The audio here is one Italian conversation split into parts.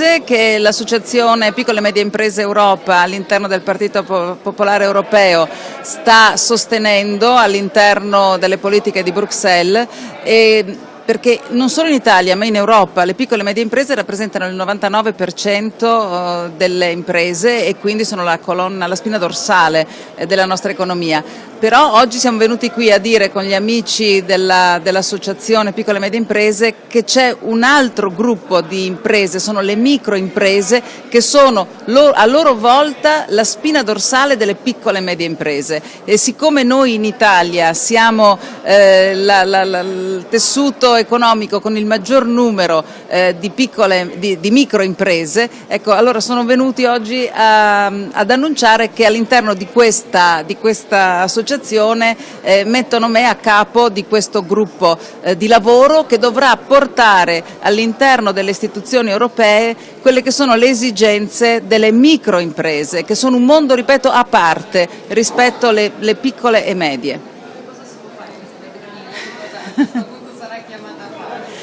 imprese che l'associazione Piccole e Medie Imprese Europa all'interno del Partito Popolare Europeo sta sostenendo all'interno delle politiche di Bruxelles, perché non solo in Italia ma in Europa le piccole e medie imprese rappresentano il 99% delle imprese e quindi sono la spina dorsale della nostra economia. Però oggi siamo venuti qui a dire con gli amici dell'associazione Piccole e Medie Imprese che c'è un altro gruppo di imprese, sono le microimprese, che sono a loro volta la spina dorsale delle piccole e medie imprese. E siccome noi in Italia siamo il tessuto economico con il maggior numero di microimprese, ecco, allora sono venuti oggi ad annunciare che all'interno di questa associazione mettono me a capo di questo gruppo di lavoro che dovrà portare all'interno delle istituzioni europee quelle che sono le esigenze delle microimprese, che sono un mondo, ripeto, a parte rispetto alle piccole e medie.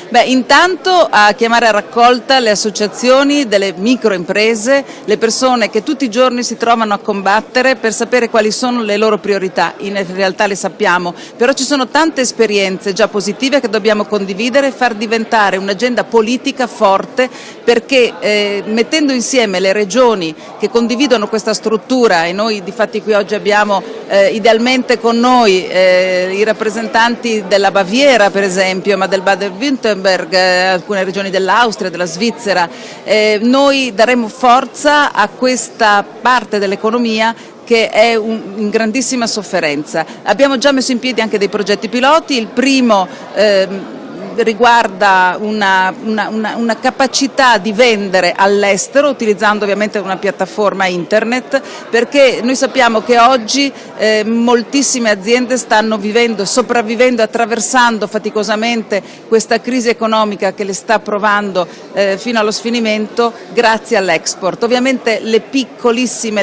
Beh, intanto a chiamare a raccolta le associazioni delle microimprese, le persone che tutti i giorni si trovano a combattere per sapere quali sono le loro priorità. In realtà le sappiamo, però ci sono tante esperienze già positive che dobbiamo condividere e far diventare un'agenda politica forte, perché mettendo insieme le regioni che condividono questa struttura, e noi difatti qui oggi abbiamo idealmente con noi i rappresentanti della Baviera per esempio, ma del Baden-Württemberg, alcune regioni dell'Austria, della Svizzera, noi daremo forza a questa parte dell'economia che è in grandissima sofferenza. Abbiamo già messo in piedi anche dei progetti piloti, il primo riguarda una capacità di vendere all'estero utilizzando ovviamente una piattaforma internet, perché noi sappiamo che oggi moltissime aziende stanno sopravvivendo, attraversando faticosamente questa crisi economica che le sta provando fino allo sfinimento grazie all'export. Ovviamente le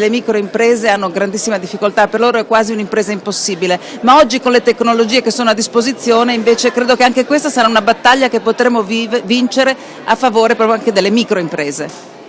microimprese hanno grandissima difficoltà, per loro è quasi un'impresa impossibile, ma oggi con le tecnologie che sono a disposizione invece credo che anche questa sarà una battaglia che potremo vincere a favore proprio anche delle microimprese.